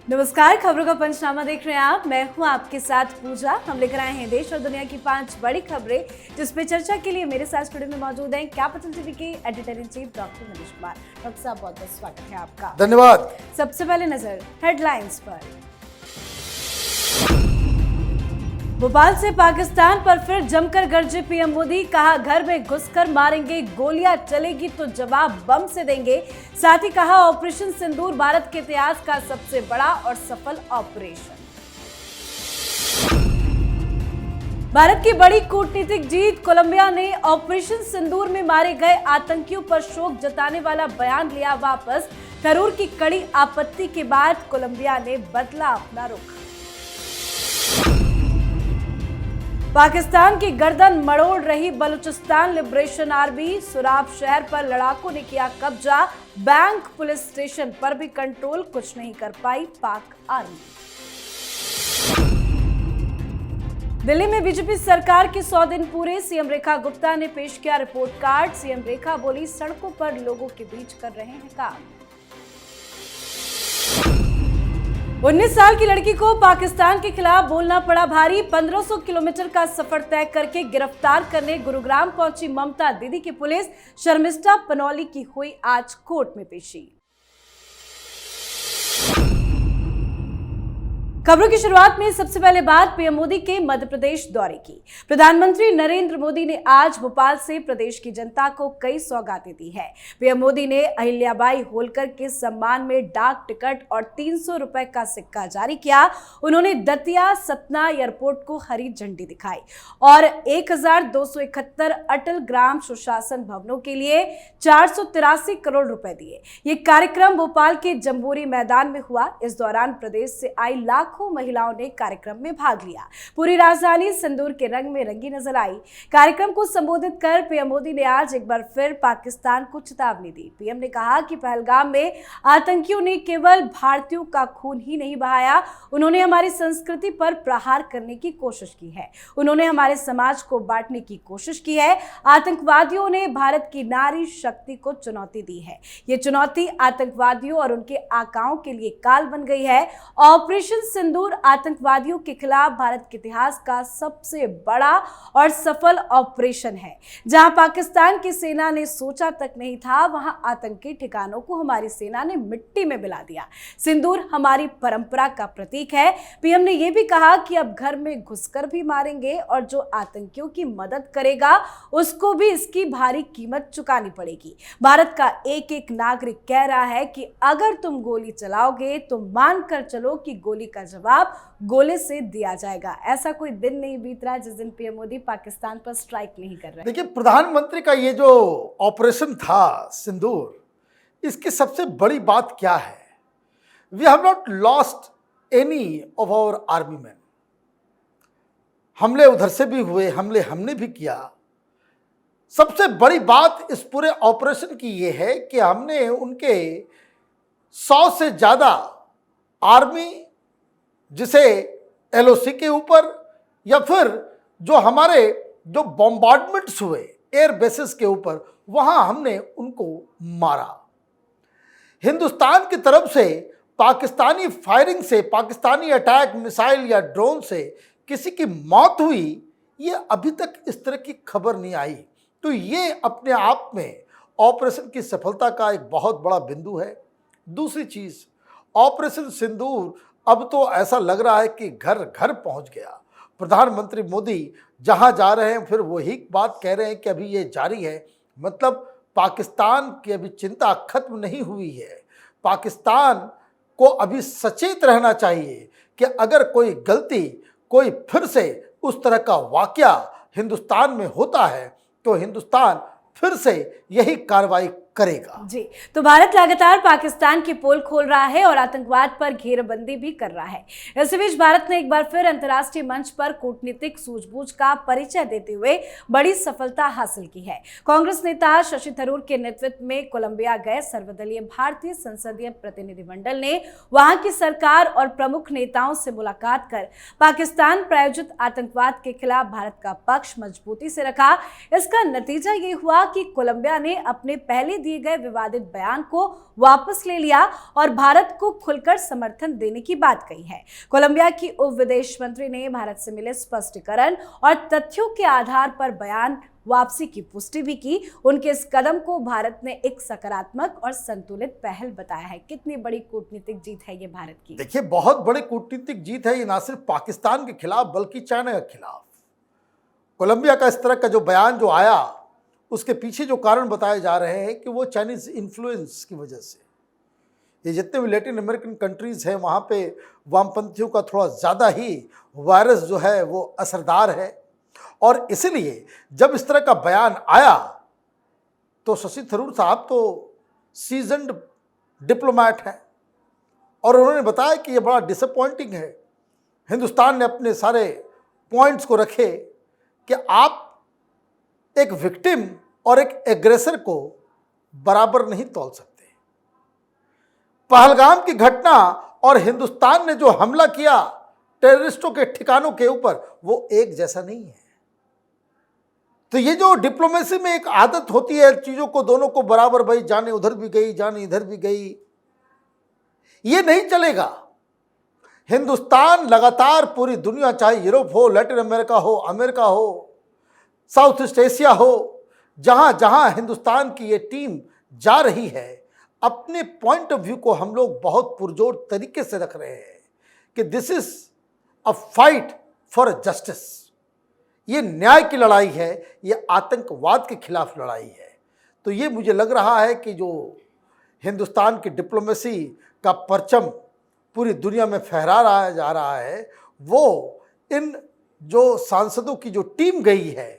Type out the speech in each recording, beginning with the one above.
नमस्कार, खबरों का पंचनामा देख रहे हैं आप। मैं हूं आपके साथ पूजा। हम लेकर आए हैं देश और दुनिया की 5 बड़ी खबरें, जिसपे चर्चा के लिए मेरे साथ स्टूडियो में मौजूद हैं कैपिटल टीवी के editor in chief doctor Manish Kumar. Doctor साहब, बहुत बहुत स्वागत है आपका। धन्यवाद। सबसे पहले नजर हेडलाइंस पर। भोपाल से पाकिस्तान पर फिर जमकर गरजे पीएम मोदी। कहा, घर में घुसकर मारेंगे, गोलियां चलेगी तो जवाब बम से देंगे। साथ ही कहा, ऑपरेशन सिंदूर भारत के इतिहास का सबसे बड़ा और सफल ऑपरेशन। भारत की बड़ी कूटनीतिक जीत। कोलंबिया ने ऑपरेशन सिंदूर में मारे गए आतंकियों पर शोक जताने वाला बयान लिया वापस। थरूर की कड़ी आपत्ति के बाद कोलंबिया ने बदला अपना रुख। पाकिस्तान की गर्दन मरोड़ रही बलूचिस्तान लिबरेशन आर्मी। सुराब शहर पर लड़ाकों ने किया कब्जा। बैंक, पुलिस स्टेशन पर भी कंट्रोल कुछ नहीं कर पाई पाक आर्मी। दिल्ली में बीजेपी सरकार के 100 दिन पूरे। सीएम रेखा गुप्ता ने पेश किया रिपोर्ट कार्ड। सीएम रेखा बोली, सड़कों पर लोगों के बीच कर रहे हैं काम। 19 साल की लड़की को पाकिस्तान के खिलाफ बोलना पड़ा भारी। 1500 किलोमीटर का सफर तय करके गिरफ्तार करने गुरुग्राम पहुंची ममता दीदी की पुलिस। शर्मिष्ठा पनौली की हुई आज कोर्ट में पेशी। खबरों की शुरुआत में सबसे पहले बात पीएम मोदी के मध्य प्रदेश दौरे की। प्रधानमंत्री नरेंद्र मोदी ने आज भोपाल से प्रदेश की जनता को कई सौगातें दी है। पीएम मोदी ने अहिल्याबाई होलकर के सम्मान में डाक टिकट और 300 रुपए का सिक्का जारी किया। उन्होंने दतिया सतना एयरपोर्ट को हरी झंडी दिखाई और 1271 अटल ग्राम सुशासन भवनों के लिए 483 करोड़ रुपए दिए। ये कार्यक्रम भोपाल के जम्बूरी मैदान में हुआ। इस दौरान प्रदेश से आई लाखों महिलाओं ने कार्यक्रम में भाग लिया। पूरी राजधानी सिंदूर के रंग में रंगी नजर आई। कार्यक्रम को संबोधित कर पीएम मोदी ने आज एक बार फिर पाकिस्तान को चेतावनी दी। पीएम ने कहा कि पहलगाम में आतंकियों ने केवल भारतीयों का खून ही नहीं बहाया, उन्होंने हमारी संस्कृति पर प्रहार करने की कोशिश की है। उन्होंने हमारे समाज को बांटने की कोशिश की है। आतंकवादियों ने भारत की नारी शक्ति को चुनौती दी है। ये चुनौती आतंकवादियों और उनके आकाओं के लिए काल बन गई है। ऑपरेशन सिंदूर आतंकवादियों के खिलाफ भारत के इतिहास का सबसे बड़ा और सफल ऑपरेशन है। जहां पाकिस्तान की सेना ने सोचा तक नहीं था, वहां आतंकी ठिकानों को हमारी सेना ने मिट्टी में मिला दिया। सिंदूर हमारी परंपरा का प्रतीक है। पीएम ने यह भी कहा कि अब घर में घुसकर भी मारेंगे और जो आतंकियों की मदद करेगा उसको भी इसकी भारी कीमत चुकानी पड़ेगी। भारत का एक एक नागरिक कह रहा है कि अगर तुम गोली चलाओगे तो मानकर चलो कि गोली का जवाब गोले से दिया जाएगा। ऐसा कोई दिन नहीं बीत रहा जिस दिन पीएम मोदी पाकिस्तान पर स्ट्राइक नहीं कर रहे। देखिए, प्रधानमंत्री का ये जो ऑपरेशन था सिंदूर, इसकी सबसे बड़ी बात क्या है? We have not lost any of our army man. हमले उधर से भी हुए, हमले हमने भी किया। सबसे बड़ी बात इस पूरे ऑपरेशन की ये है कि हमने उनके 100 से ज्यादा आर्मी, जिसे एलओसी के ऊपर या फिर जो हमारे जो बॉम्बार्डमेंट्स हुए एयर बेसिस के ऊपर, वहां हमने उनको मारा। हिंदुस्तान की तरफ से पाकिस्तानी फायरिंग से, पाकिस्तानी अटैक मिसाइल या ड्रोन से किसी की मौत हुई, ये अभी तक इस तरह की खबर नहीं आई। तो ये अपने आप में ऑपरेशन की सफलता का एक बहुत बड़ा बिंदु है। दूसरी चीज, ऑपरेशन सिंदूर अब तो ऐसा लग रहा है कि घर घर पहुंच गया। प्रधानमंत्री मोदी जहां जा रहे हैं फिर वही बात कह रहे हैं कि अभी ये जारी है। मतलब पाकिस्तान की अभी चिंता खत्म नहीं हुई है। पाकिस्तान को अभी सचेत रहना चाहिए कि अगर कोई गलती, कोई फिर से उस तरह का वाकया हिंदुस्तान में होता है तो हिंदुस्तान फिर से यही कार्रवाई करेगा। जी, तो भारत लगातार पाकिस्तान की पोल खोल रहा है और आतंकवाद पर घेरबंदी भी कर रहा है। इसी बीच भारत ने एक बार फिर अंतर्राष्ट्रीय मंच पर कूटनीतिक सूझबूझ का परिचय देते हुए बड़ी सफलता हासिल की है। कांग्रेस नेता शशि थरूर के नेतृत्व में कोलंबिया गए सर्वदलीय भारतीय संसदीय प्रतिनिधिमंडल ने वहां की सरकार और प्रमुख नेताओं से मुलाकात कर पाकिस्तान प्रायोजित आतंकवाद के खिलाफ भारत का पक्ष मजबूती से रखा। इसका नतीजा ये हुआ कि कोलंबिया ने अपने पहले दिए गए विवादित बयान को वापस ले लिया और भारत को खुलकर समर्थन देने की बात कही है। कोलंबिया की उप विदेश मंत्री ने भारत से मिले स्पष्टीकरण और तथ्यों के आधार पर बयान वापसी की पुष्टि भी की। उनके इस कदम को भारत ने एक सकारात्मक और संतुलित पहल बताया है। कितनी बड़ी कूटनीतिक जीत है ये भारत की। देखिए, बहुत बड़ी कूटनीतिक जीत है ये, ना सिर्फ पाकिस्तान के खिलाफ बल्कि चाइना के खिलाफ। कोलंबिया का इस तरह का जो बयान जो आया, उसके पीछे जो कारण बताए जा रहे हैं कि वो चाइनीज इन्फ्लुएंस की वजह से, ये जितने भी लैटिन अमेरिकन कंट्रीज हैं वहाँ पे वामपंथियों का थोड़ा ज़्यादा ही वायरस जो है वो असरदार है। और इसलिए जब इस तरह का बयान आया तो शशि थरूर साहब तो सीजन्ड डिप्लोमैट हैं और उन्होंने बताया कि ये बड़ा डिसअपॉइंटिंग है। हिंदुस्तान ने अपने सारे पॉइंट्स को रखे कि आप एक विक्टिम और एक एग्रेसर को बराबर नहीं तौल सकते। पहलगाम की घटना और हिंदुस्तान ने जो हमला किया टेररिस्टों के ठिकानों के ऊपर, वो एक जैसा नहीं है। तो ये जो डिप्लोमेसी में एक आदत होती है चीजों को दोनों को बराबर, भाई जाने उधर भी गई जाने इधर भी गई, ये नहीं चलेगा। हिंदुस्तान लगातार पूरी दुनिया, चाहे यूरोप हो, लैटिन अमेरिका हो, साउथ ईस्ट एशिया हो, जहां जहां हिंदुस्तान की ये टीम जा रही है, अपने पॉइंट ऑफ व्यू को हम लोग बहुत पुरजोर तरीके से रख रहे हैं कि this is a fight for justice. ये न्याय की लड़ाई है, ये आतंकवाद के खिलाफ लड़ाई है। तो ये मुझे लग रहा है कि जो हिंदुस्तान की डिप्लोमेसी का परचम पूरी दुनिया में फहरा जा रहा है, वो इन जो सांसदों की जो टीम गई है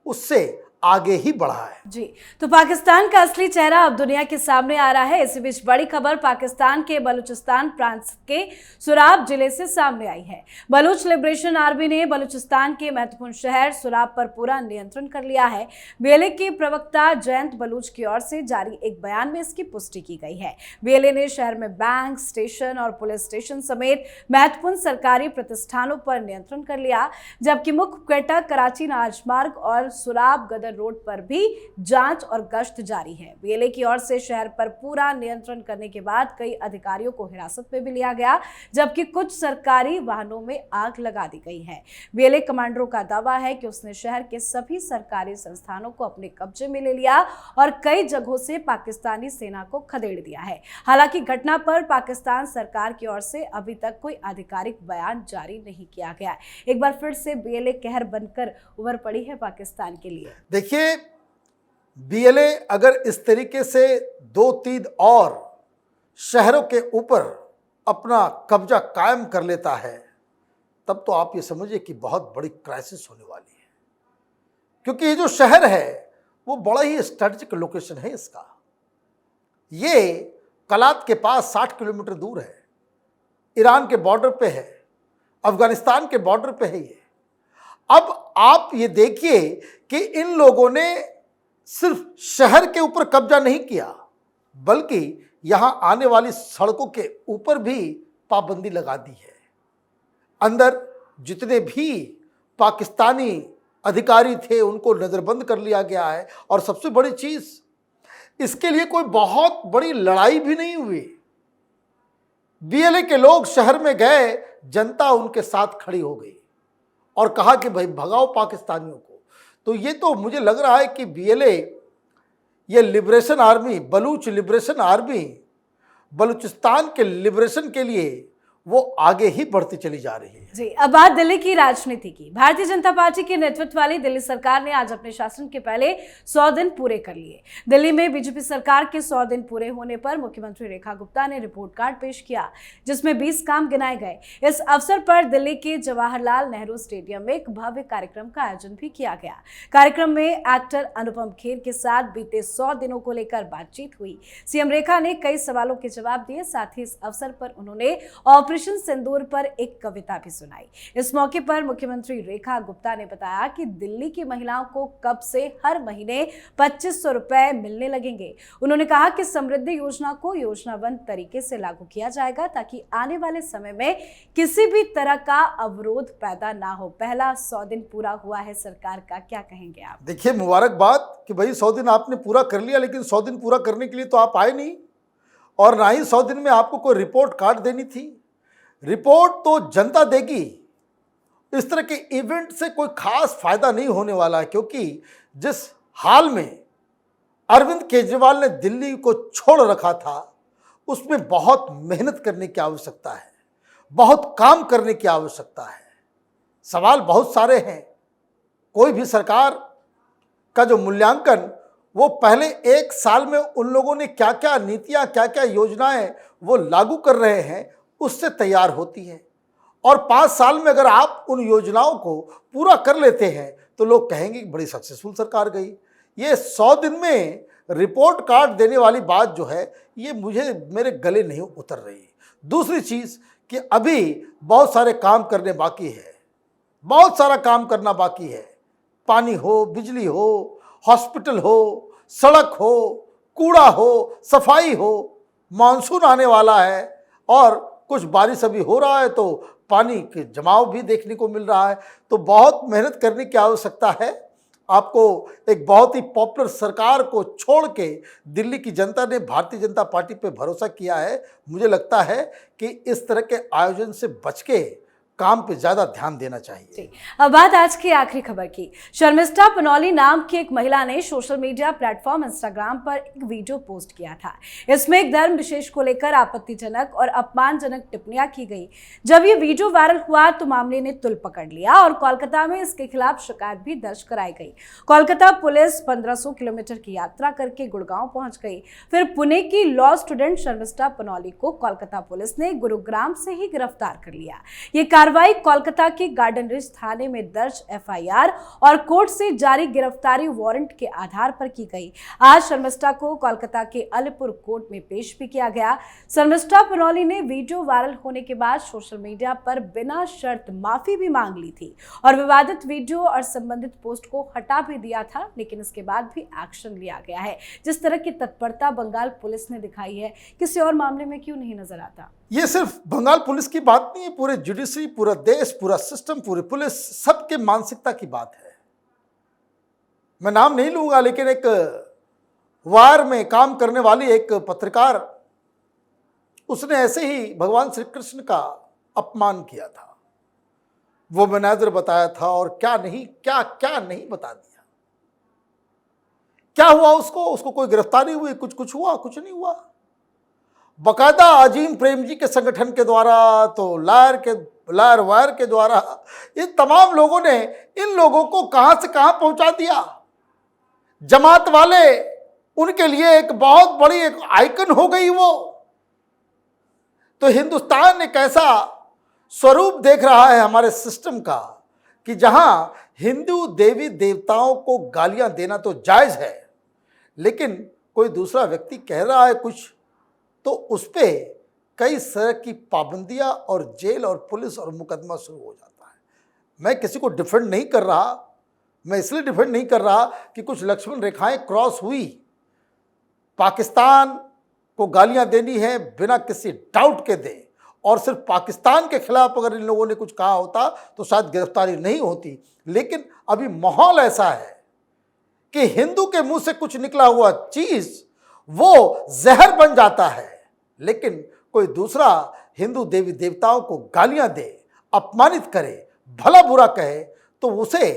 उससे आगे ही बढ़ा है। जी, तो पाकिस्तान का असली चेहरा अब दुनिया के सामने आ रहा है। इसी बीच बड़ी खबर पाकिस्तान के बलूचिस्तान प्रांत के सुराब जिले से सामने आई है। बलूच लिबरेशन आर्मी ने बलूचिस्तान के महत्वपूर्ण शहर सुराब पर पूरा नियंत्रण कर लिया है। बीएलए के प्रवक्ता जयंत बलूच की ओर से जारी एक बयान में इसकी पुष्टि की गई है। बीएलए ने शहर में बैंक, स्टेशन और पुलिस स्टेशन समेत महत्वपूर्ण सरकारी प्रतिष्ठानों पर नियंत्रण कर लिया, जबकि मुख्य क्वेटा कराची राजमार्ग और सुराब गदर रोड पर भी जांच और गश्त जारी है। बीएलए की ओर से शहर पर पूरा नियंत्रण करने के बाद कई अधिकारियों को हिरासत में भी लिया गया, जबकि कुछ सरकारी वाहनों में आग लगा दी गई है। बीएलए कमांडरों का दावा है कि उसने शहर के सभी सरकारी संस्थानों को अपने कब्जे में ले लिया और कई जगहों से पाकिस्तानी सेना को खदेड़ दिया है। हालांकि घटना पर पाकिस्तान सरकार की ओर से अभी तक कोई आधिकारिक बयान जारी नहीं किया गया। एक बार फिर से बीएलए कहर बनकर उभर पड़ी है पाकिस्तान के लिए। देखिए, बीएलए अगर इस तरीके से 2-3 और शहरों के ऊपर अपना कब्जा कायम कर लेता है, तब तो आप ये समझिए कि बहुत बड़ी क्राइसिस होने वाली है। क्योंकि ये जो शहर है वो बड़ा ही स्ट्रेटेजिक लोकेशन है इसका। ये कलात के पास 60 किलोमीटर दूर है, ईरान के बॉर्डर पे है, अफगानिस्तान के बॉर्डर पे है ये। अब आप ये देखिए कि इन लोगों ने सिर्फ शहर के ऊपर कब्जा नहीं किया, बल्कि यहां आने वाली सड़कों के ऊपर भी पाबंदी लगा दी है। अंदर जितने भी पाकिस्तानी अधिकारी थे उनको नजरबंद कर लिया गया है। और सबसे बड़ी चीज, इसके लिए कोई बहुत बड़ी लड़ाई भी नहीं हुई। बीएलए के लोग शहर में गए, जनता उनके साथ खड़ी हो गई और कहा कि भाई भगाओ पाकिस्तानियों को। तो ये तो मुझे लग रहा है कि बीएलए, ये liberation army, Baloch liberation army, Balochistan के लिबरेशन के लिए वो आगे ही बढ़ती चली जा रही है। जी, अब बात दिल्ली की राजनीति की। भारतीय जनता पार्टी के नेतृत्व वाली दिल्ली सरकार ने आज अपने शासन के पहले 100 दिन पूरे कर लिए। दिल्ली में बीजेपी सरकार के 100 दिन पूरे होने पर मुख्यमंत्री रेखा गुप्ता ने रिपोर्ट कार्ड पेश किया, जिसमें 20 काम गिनाए गए। इस अवसर पर दिल्ली के जवाहरलाल नेहरू स्टेडियम में एक भव्य कार्यक्रम का आयोजन भी किया गया। कार्यक्रम में एक्टर अनुपम खेर के साथ बीते 100 दिनों को लेकर बातचीत हुई। सीएम रेखा ने कई सवालों के जवाब दिए। साथ ही इस अवसर पर उन्होंने ऑपरेशन सिंदूर पर एक कविता भी सुनाई। सुनाई। इस मौके पर मुख्यमंत्री रेखा गुप्ता ने बताया कि दिल्ली की महिलाओं को कब से हर महीने 2500 रुपए मिलने लगेंगे। उन्होंने कहा कि समृद्धि योजना को योजनाबद्ध तरीके से लागू किया जाएगा ताकि आने वाले समय में किसी भी तरह का अवरोध पैदा ना हो। पहला 100 दिन पूरा हुआ है सरकार का, क्या कहेंगे आप? देखिए, मुबारकबाद कि भाई 100 दिन आपने पूरा कर लिया, लेकिन 100 दिन पूरा करने के लिए तो आप आए नहीं, और ना ही 100 दिन में आपको कोई रिपोर्ट कार्ड देनी थी। रिपोर्ट तो जनता देगी। इस तरह के इवेंट से कोई खास फायदा नहीं होने वाला है, क्योंकि जिस हाल में अरविंद केजरीवाल ने दिल्ली को छोड़ रखा था, उसमें बहुत मेहनत करने की आवश्यकता है, बहुत काम करने की आवश्यकता है। सवाल बहुत सारे हैं। कोई भी सरकार का जो मूल्यांकन वो पहले 1 साल में उन लोगों ने क्या क्या नीतियां, क्या क्या योजनाएं वो लागू कर रहे हैं, उससे तैयार होती है। और 5 साल में अगर आप उन योजनाओं को पूरा कर लेते हैं तो लोग कहेंगे कि बड़ी सक्सेसफुल सरकार गई। ये 100 दिन में रिपोर्ट कार्ड देने वाली बात जो है, ये मेरे गले नहीं उतर रही। दूसरी चीज़ कि अभी बहुत सारे काम करने बाकी है, बहुत सारा काम करना बाकी है। पानी हो, बिजली हो, हॉस्पिटल हो, सड़क हो, कूड़ा हो, सफाई हो। मानसून आने वाला है और कुछ बारिश अभी हो रहा है तो पानी के जमाव भी देखने को मिल रहा है। तो बहुत मेहनत करने की आवश्यकता है। आपको एक बहुत ही पॉपुलर सरकार को छोड़ के दिल्ली की जनता ने भारतीय जनता पार्टी पे भरोसा किया है। मुझे लगता है कि इस तरह के आयोजन से बच के काम पे ज्यादा ध्यान देना चाहिए। अब बात आज की आखिरी खबर की। शर्मिष्ठा पनौली नाम की एक महिला ने सोशल मीडिया प्लेटफॉर्म इंस्टाग्राम पर एक वीडियो पोस्ट किया था। इसमें एक धर्म विशेष को लेकर आपत्तिजनक और अपमानजनक टिप्पणियां की गई। जब ये वीडियो वायरल हुआ तो मामले ने तुल पकड़ लिया और कोलकाता में इसके खिलाफ शिकायत भी दर्ज कराई गई। कोलकाता पुलिस 1500 किलोमीटर की यात्रा करके गुड़गांव पहुंच गई। फिर पुणे की लॉ स्टूडेंट शर्मिष्ठा पनौली को कोलकाता पुलिस ने गुरुग्राम से ही गिरफ्तार कर लिया। ये कार्रवाई कोलकाता के गार्डन रिज थाने में दर्ज एफआईआर और कोर्ट से जारी गिरफ्तारी वारंट के आधार पर की गई। आज शर्मिष्ठा को कोलकाता के अलीपुर कोर्ट में पेश भी किया गया। शर्मिष्ठा पनौली ने वीडियो वायरल होने के बाद सोशल मीडिया पर बिना शर्त माफी भी मांग ली थी और विवादित वीडियो और संबंधित पोस्ट को हटा भी दिया था, लेकिन इसके बाद भी एक्शन लिया गया है। जिस तरह की तत्परता बंगाल पुलिस ने दिखाई है, किसी और मामले में क्यों नहीं नजर आता? ये सिर्फ बंगाल पुलिस की बात नहीं है, पूरे जुडिशरी, पूरा देश, पूरा सिस्टम, पूरी पुलिस, सबके मानसिकता की बात है। मैं नाम नहीं लूंगा, लेकिन एक वार में काम करने वाली एक पत्रकार, उसने ऐसे ही भगवान श्री कृष्ण का अपमान किया था। वो मैनेजर बताया था और क्या नहीं बता दिया। क्या हुआ उसको कोई गिरफ्तारी हुई, कुछ हुआ? कुछ नहीं हुआ। बकायदा अजीम प्रेम जी के संगठन के द्वारा, तो लायर वायर के द्वारा, इन तमाम लोगों ने इन लोगों को कहां से कहां पहुंचा दिया। जमात वाले उनके लिए एक बहुत बड़ी एक आइकन हो गई वो। तो हिंदुस्तान एक ऐसा स्वरूप देख रहा है हमारे सिस्टम का कि जहां हिंदू देवी देवताओं को गालियां देना तो जायज है, लेकिन कोई दूसरा व्यक्ति कह रहा है कुछ, तो उस पर कई तरह की पाबंदियां और जेल और पुलिस और मुकदमा शुरू हो जाता है। मैं किसी को डिफेंड नहीं कर रहा, मैं इसलिए डिफेंड नहीं कर रहा कि कुछ लक्ष्मण रेखाएं क्रॉस हुई। पाकिस्तान को गालियां देनी है बिना किसी डाउट के दे, और सिर्फ पाकिस्तान के खिलाफ अगर इन लोगों ने कुछ कहा होता तो शायद गिरफ्तारी नहीं होती। लेकिन अभी माहौल ऐसा है कि हिंदू के मुंह से कुछ निकला हुआ चीज वो जहर बन जाता है। लेकिन कोई दूसरा हिंदू देवी देवताओं को गालियां दे, अपमानित करे, भला बुरा कहे, तो उसे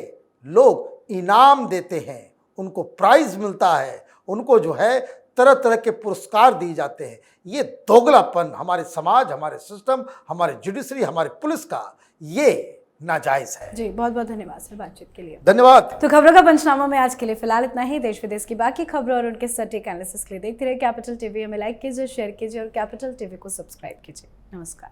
लोग इनाम देते हैं, उनको प्राइज मिलता है, उनको जो है तरह तरह के पुरस्कार दिए जाते हैं। ये दोगलापन हमारे समाज, हमारे सिस्टम, हमारे जुडिशरी, हमारे पुलिस का ये नाजायज है। जी, बहुत बहुत धन्यवाद सर बातचीत के लिए। धन्यवाद। तो खबरों का पंचनामा में आज के लिए फिलहाल इतना ही। देश विदेश की बाकी खबरों और उनके सटीक एनालिसिस के लिए देखते रहिए कैपिटल टीवी। हमें लाइक कीजिए, शेयर कीजिए और कैपिटल टीवी को सब्सक्राइब कीजिए। नमस्कार।